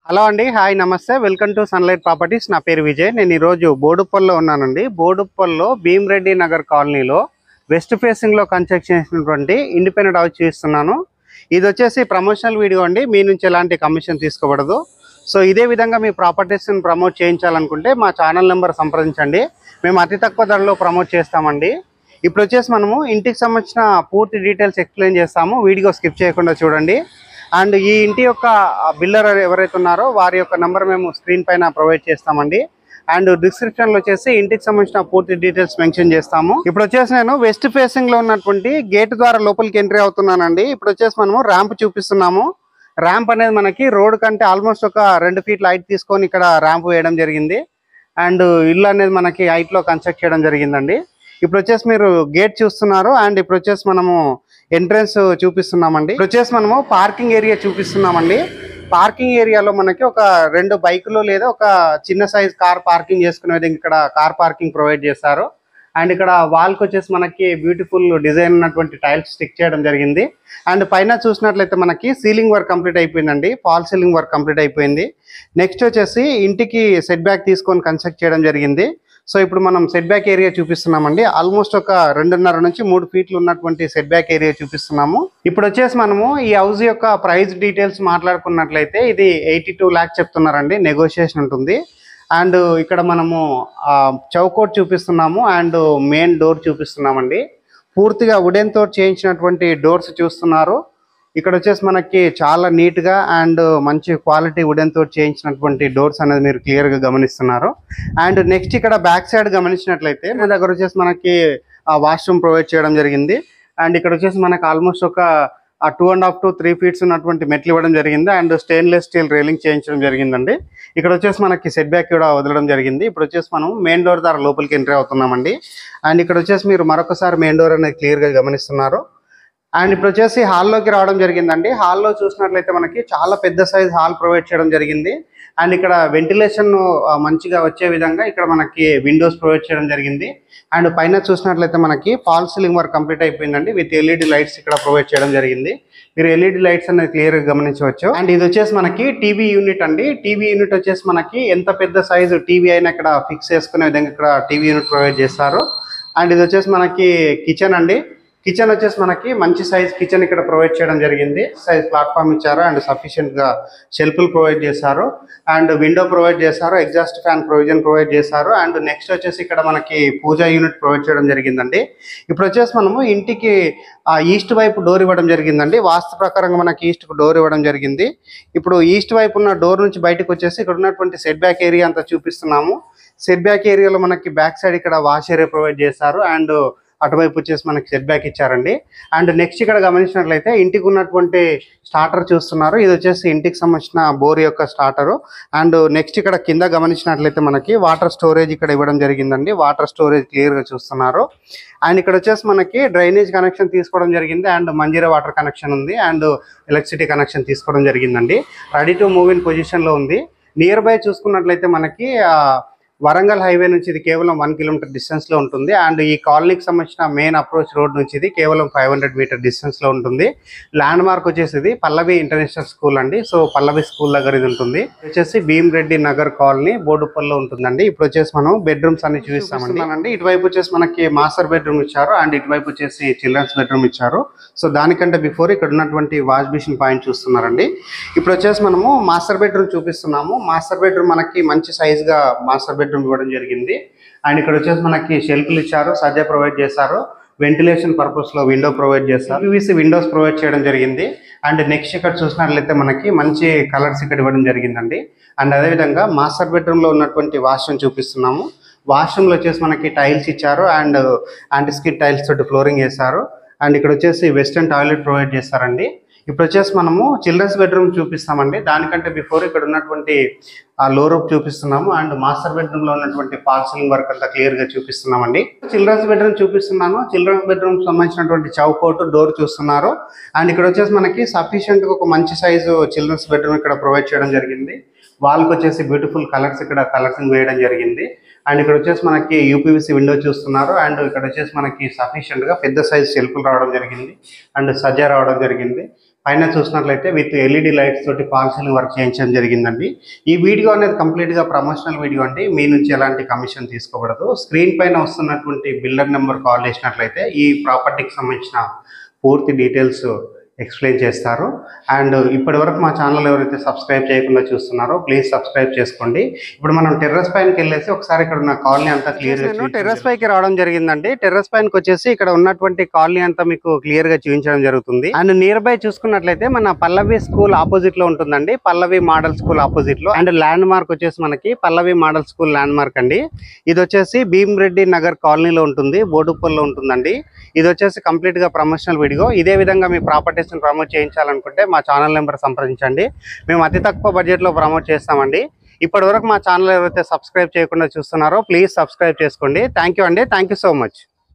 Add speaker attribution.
Speaker 1: Hello అండి, hi నమస్తే, welcome to sunlight properties. నా పేరు విజయ్. నేను ఈరోజు బోడుప్పల్లో ఉన్నానండి. బోడుప్పల్లో భీమ్రెడ్డి నగర్ కాలనీలో వెస్ట్ ఫేసింగ్లో కన్స్ట్రక్షన్ చేసినటువంటి ఇండిపెండెంట్ హౌస్ చూస్తున్నాను. ఇది వచ్చేసి ప్రమోషనల్ వీడియో అండి, మీ నుంచి ఎలాంటి కమిషన్ తీసుకోబడదు. సో ఇదే విధంగా మీ ప్రాపర్టీస్ని ప్రమోట్ చేయించాలనుకుంటే మా ఛానల్ నెంబర్ సంప్రదించండి. మేము అతి తక్కువ ధరలో ప్రమోట్ చేస్తామండి. ఇప్పుడు వచ్చేసి మనము ఇంటికి సంబంధించిన పూర్తి డీటెయిల్స్ ఎక్స్ప్లెయిన్ చేస్తాము. వీడియో స్కిప్ చేయకుండా చూడండి. అండ్ ఈ ఇంటి యొక్క బిల్డర్ ఎవరైతే ఉన్నారో వారి యొక్క నెంబర్ మేము స్క్రీన్ పైన ప్రొవైడ్ చేస్తామండి. అండ్ డిస్క్రిప్షన్లో వచ్చేసి ఇంటికి సంబంధించిన పూర్తి డీటెయిల్స్ మెన్షన్ చేస్తాము. ఇప్పుడు వచ్చేసి నేను వెస్ట్ ఫేసింగ్లో ఉన్నటువంటి గేట్ ద్వారా లోపలికి ఎంట్రీ అవుతున్నానండి. ఇప్పుడు వచ్చేసి మనము ర్యాంప్ చూపిస్తున్నాము. ర్యాంప్ అనేది మనకి రోడ్ కంటే ఆల్మోస్ట్ ఒక 2 ఫీట్ హైట్ తీసుకొని ఇక్కడ ర్యాంప్ వేయడం జరిగింది. అండ్ ఇల్లు అనేది మనకి హైట్లో కన్స్ట్రక్ట్ చేయడం జరిగిందండి. ఇప్పుడు వచ్చేసి మీరు గేట్ చూస్తున్నారు. అండ్ ఇప్పుడు వచ్చేసి మనము ఎంట్రన్స్ చూపిస్తున్నామండి. ఇప్పుడు వచ్చేసి మనము పార్కింగ్ ఏరియా చూపిస్తున్నామండి. పార్కింగ్ ఏరియాలో మనకి ఒక 2 బైకులు లేదా ఒక చిన్న సైజ్ కార్ పార్కింగ్ చేసుకునే విధంగా ఇక్కడ కార్ పార్కింగ్ ప్రొవైడ్ చేస్తారు. అండ్ ఇక్కడ వాల్కి వచ్చేసి మనకి బ్యూటిఫుల్ డిజైన్ ఉన్నటువంటి టైల్స్ స్టిక్ చేయడం జరిగింది. అండ్ పైన చూసినట్లయితే మనకి సీలింగ్ వర్క్ కంప్లీట్ అయిపోయిందండి. ఫాల్ సీలింగ్ వర్క్ కంప్లీట్ అయిపోయింది. నెక్స్ట్ వచ్చేసి ఇంటికి సెట్ బ్యాక్ తీసుకొని కన్స్ట్రక్ట్ చేయడం జరిగింది. సో ఇప్పుడు మనం సెట్ బ్యాక్ ఏరియా చూపిస్తున్నామండి. ఆల్మోస్ట్ ఒక 2.5 నుంచి 3 ఫీట్లు ఉన్నటువంటి సెట్ బ్యాక్ ఏరియా చూపిస్తున్నాము. ఇప్పుడు వచ్చేసి మనము ఈ హౌస్ యొక్క ప్రైస్ డీటెయిల్స్ మాట్లాడుకున్నట్లయితే ఇది 82 lakhs చెప్తున్నారండి. నెగోషియేషన్ ఉంటుంది. అండ్ ఇక్కడ మనము చౌకోట్ చూపిస్తున్నాము. అండ్ మెయిన్ డోర్ చూపిస్తున్నామండి. పూర్తిగా వుడెన్ తో చేయించినటువంటి డోర్స్ చూస్తున్నారు. ఇక్కడ వచ్చేసి మనకి చాలా నీట్గా అండ్ మంచి క్వాలిటీ వుడెన్ తో చేయించినటువంటి డోర్స్ అనేది మీరు క్లియర్గా గమనిస్తున్నారు. అండ్ నెక్స్ట్ ఇక్కడ బ్యాక్ సైడ్ గమనించినట్లయితే మన దగ్గర వచ్చేసి మనకి వాష్రూమ్ ప్రొవైడ్ చేయడం జరిగింది. అండ్ ఇక్కడ వచ్చేసి మనకి ఆల్మోస్ట్ ఒక 2.5 to 3 feet ఉన్నటువంటి మెట్లు ఇవ్వడం జరిగింది. అండ్ స్టెయిన్లెస్ స్టీల్ రైలింగ్ చేయించడం జరిగిందండి. ఇక్కడ వచ్చేసి మనకి సెట్ బ్యాక్ కూడా వదలడం జరిగింది. ఇప్పుడు వచ్చేసి మనం మెయిన్ డోర్ ద్వారా లోపలికి ఎంట్రీ అవుతున్నామండి. అండ్ ఇక్కడ వచ్చేసి మీరు మరొకసారి మెయిన్ డోర్ అనేది క్లియర్గా గమనిస్తున్నారు. అండ్ ఇప్పుడు వచ్చేసి హాల్లోకి రావడం జరిగిందండి. హాల్లో చూసినట్లయితే మనకి చాలా పెద్ద సైజ్ హాల్ ప్రొవైడ్ చేయడం జరిగింది. అండ్ ఇక్కడ వెంటిలేషన్ మంచిగా వచ్చే విధంగా ఇక్కడ మనకి విండోస్ ప్రొవైడ్ చేయడం జరిగింది. అండ్ పైన చూసినట్లయితే మనకి ఫాల్ సీలింగ్ వర్క్ కంప్లీట్ అయిపోయిందండి. విత్ ఎల్ఈడి లైట్స్ ఇక్కడ ప్రొవైడ్ చేయడం జరిగింది. మీరు ఎల్ఈడి లైట్స్ అనేది క్లియర్గా గమనించవచ్చు. అండ్ ఇది వచ్చేసి మనకి టీవీ యూనిట్ అండి. టీవీ యూనిట్ వచ్చేసి మనకి ఎంత పెద్ద సైజు టీవీ అయినా ఇక్కడ ఫిక్స్ చేసుకునే విధంగా ఇక్కడ టీవీ యూనిట్ ప్రొవైడ్ చేస్తారు. అండ్ ఇది వచ్చేసి మనకి కిచెన్ అండి. కిచెన్ వచ్చేసి మనకి మంచి సైజ్ కిచెన్ ఇక్కడ ప్రొవైడ్ చేయడం జరిగింది. సైజ్ ప్లాట్ఫామ్ ఇచ్చారు. అండ్ సఫిషియెంట్ గా షెల్ఫ్లు ప్రొవైడ్ చేశారు. అండ్ విండో ప్రొవైడ్ చేశారు. ఎగ్జాస్ట్ ఫ్యాన్ ప్రొవిజన్ ప్రొవైడ్ చేశారు. అండ్ నెక్స్ట్ వచ్చేసి ఇక్కడ మనకి పూజా యూనిట్ ప్రొవైడ్ చేయడం జరిగిందండి. ఇప్పుడు వచ్చేసి మనము ఇంటికి ఈస్ట్ వైపు డోర్ ఇవ్వడం జరిగిందండి. వాస్తు ప్రకారంగా మనకి ఈస్ట్ కు డోర్ ఇవ్వడం జరిగింది. ఇప్పుడు ఈస్ట్ వైపు ఉన్న డోర్ నుంచి బయటకు వచ్చేసి ఇక్కడ ఉన్నటువంటి సెట్ బ్యాక్ ఏరియా అంతా చూపిస్తున్నాము. సెట్ బ్యాక్ ఏరియాలో మనకి బ్యాక్ సైడ్ ఇక్కడ వాష్ ఏరియా ప్రొవైడ్ చేశారు. అండ్ అటువైపు వచ్చేసి మనకి సెట్ బ్యాక్ ఇచ్చారండి. అండ్ నెక్స్ట్ ఇక్కడ గమనించినట్లయితే ఇంటికి ఉన్నటువంటి స్టార్టర్ చూస్తున్నారు. ఇది వచ్చేసి ఇంటికి సంబంధించిన బోర్ యొక్క స్టార్టరు. అండ్ నెక్స్ట్ ఇక్కడ కింద గమనించినట్లయితే మనకి వాటర్ స్టోరేజ్ ఇక్కడ ఇవ్వడం జరిగిందండి. వాటర్ స్టోరేజ్ క్లియర్గా చూస్తున్నారు. అండ్ ఇక్కడ వచ్చేసి మనకి డ్రైనేజ్ కనెక్షన్ తీసుకోవడం జరిగింది. అండ్ మంజీరా వాటర్ కనెక్షన్ ఉంది. అండ్ ఎలక్ట్రిసిటీ కనెక్షన్ తీసుకోవడం జరిగిందండి. రెడీ టు మూవ్ ఇన్ పొజిషన్లో ఉంది. నియర్ బై చూసుకున్నట్లయితే మనకి వరంగల్ హైవే నుంచి ఇది కేవలం 1 kilometer డిస్టెన్స్లో ఉంటుంది. అండ్ ఈ కాలనీకి సంబంధించిన మెయిన్ అప్రోచ్ రోడ్ నుంచి ఇది కేవలం 500 meter డిస్టెన్స్లో ఉంటుంది. ల్యాండ్ మార్క్ వచ్చేసి ఇది పల్లవి ఇంటర్నేషనల్ స్కూల్ అండి. సో పల్లవి స్కూల్ దగ్గర ఇది ఉంటుంది. వచ్చేసి భీమ్రెడ్డి నగర్ కాలనీ బోడుప్పల్లో ఉంటుందండి. ఇప్పుడు వచ్చేసి మనం బెడ్రూమ్స్ అన్ని చూపిస్తామండి. ఇటువైపు వచ్చేసి మనకి మాస్టర్ బెడ్రూమ్ ఇచ్చారు. అండ్ ఇటువైపు వచ్చేసి చిల్డ్రన్స్ బెడ్రూమ్ ఇచ్చారు. సో దానికంటే బిఫోర్ ఇక్కడ ఉన్నటువంటి వాష్ బేసిన్ పాయింట్ చూస్తున్నారండి. ఇప్పుడు వచ్చేసి మనము మాస్టర్ బెడ్రూమ్ చూపిస్తున్నాము. మాస్టర్ బెడ్రూమ్ మనకి మంచి సైజ్గా మాస్టర్ బెడ్రూమ్ ఇవ్వడం జరిగింది. అండ్ ఇక్కడ వచ్చేసి మనకి షెల్ఫ్లు ఇచ్చారు. సజ్జా ప్రొవైడ్ చేశారు. వెంటిలేషన్ పర్పస్ లో విండో ప్రొవైడ్ చేస్తారు. పీవీసీ విండోస్ ప్రొవైడ్ చేయడం జరిగింది. అండ్ నెక్స్ట్ ఇక్కడ చూసినట్లయితే మనకి మంచి కలర్స్ ఇక్కడ ఇవ్వడం జరిగిందండి. అండ్ అదేవిధంగా మాస్టర్ బెడ్రూమ్ లో ఉన్నటువంటి వాష్రూమ్ చూపిస్తున్నాము. వాష్రూమ్ లో వచ్చేసి మనకి టైల్స్ ఇచ్చారు. అండ్ యాంటీస్కిడ్ టైల్స్ తోటి ఫ్లోరింగ్ వేశారు. అండ్ ఇక్కడ వచ్చేసి వెస్టర్న్ టాయిలెట్ ప్రొవైడ్ చేస్తారండి. ఇప్పుడు వచ్చేసి మనము చిల్డ్రన్స్ బెడ్రూమ్ చూపిస్తామండి. దానికంటే బిఫోర్ ఇక్కడ ఉన్నటువంటి లో రూప్ చూపిస్తున్నాము. అండ్ మాస్టర్ బెడ్రూమ్ లో ఉన్నటువంటి ఫాల్ సీలింగ్ వర్క్ అంతా క్లియర్ గా చూపిస్తున్నామండి. చిల్డ్రన్స్ బెడ్రూమ్ చూపిస్తున్నాను. చిల్డ్రన్స్ బెడ్రూమ్ సంబంధించినటువంటి చౌకోట్ డోర్ చూస్తున్నారు. అండ్ ఇక్కడ వచ్చేసి మనకి సఫిషియెంట్ గా ఒక మంచి సైజు చిల్డ్రన్స్ బెడ్రూమ్ ఇక్కడ ప్రొవైడ్ చేయడం జరిగింది. వాల్కి వచ్చేసి బ్యూటిఫుల్ కలర్స్ ఇక్కడ కలర్సింగ్ వేయడం జరిగింది. అండ్ ఇక్కడ వచ్చేసి మనకి యూపీవీసీ విండో చూస్తున్నారు. అండ్ ఇక్కడ వచ్చేసి మనకి సఫిషియెంట్ గా పెద్ద సైజ్ షెల్ఫ్లు రావడం జరిగింది. అండ్ సజ్జా రావడం జరిగింది. పైన చూసినట్లయితే విత్ ఎల్ఈడి లైట్స్ తోటి ఫాల్ సీలింగ్ వర్క్ చేయించడం జరిగిందండి. ఈ వీడియో అనేది కంప్లీట్గా ప్రమోషనల్ వీడియో అండి. మీ నుంచి ఎలాంటి కమిషన్ తీసుకోబడదు. స్క్రీన్ పైన వస్తున్నటువంటి బిల్డర్ నెంబర్ కాల్ చేసినట్లయితే ఈ ప్రాపర్టీకి సంబంధించిన పూర్తి డీటెయిల్స్ ఎక్స్ప్లెయిన్ చేస్తారు. అండ్ ఇప్పటి వరకు మా ఛానల్ ఎవరైతే సబ్స్క్రైబ్ చేయకుండా చూస్తున్నారో ప్లీజ్ సబ్స్క్రైబ్ చేసుకోండి. ఇప్పుడు మనం టెర్రస్ పైనకి వెళ్ళేసి ఒకసారి ఇక్కడ ఉన్న కాలనీ అంతా క్లియర్గా టెర్రస్ పైకి రావడం జరిగిందండి. టెర్రస్ పైనకి వచ్చేసి ఇక్కడ ఉన్నటువంటి కాలనీ అంతా మీకు క్లియర్ గా చూపించడం జరుగుతుంది. అండ్ నియర్ బై చూసుకున్నట్లయితే మన పల్లవి స్కూల్ ఆపోజిట్ లో ఉంటుందండి. పల్లవి మోడల్ స్కూల్ ఆపోజిట్ లో. అండ్ ల్యాండ్ మార్క్ వచ్చేసి మనకి పల్లవి మోడల్ స్కూల్ ల్యాండ్ మార్క్ అండి. ఇది వచ్చేసి భీమిరెడ్డి నగర్ కాలనీలో ఉంటుంది, బోడుప్పల్లో ఉంటుందండి. ఇది వచ్చేసి కంప్లీట్ గా ప్రమోషనల్ వీడియో. ఇదే విధంగా మీ ప్రాపర్టీస్ ప్రమోట్ చేయించాలనుకుంటే మా ఛానల్ నెంబర్ సంప్రదించండి. మేము అతి తక్కువ బడ్జెట్ లో ప్రమోట్ చేస్తామండి. ఇప్పటి వరకు మా ఛానల్ ఎవరైతే సబ్స్క్రైబ్ చేయకుండా చూస్తున్నారో ప్లీజ్ సబ్స్క్రైబ్ చేసుకోండి. థ్యాంక్ యూ అండి. Thank you so much.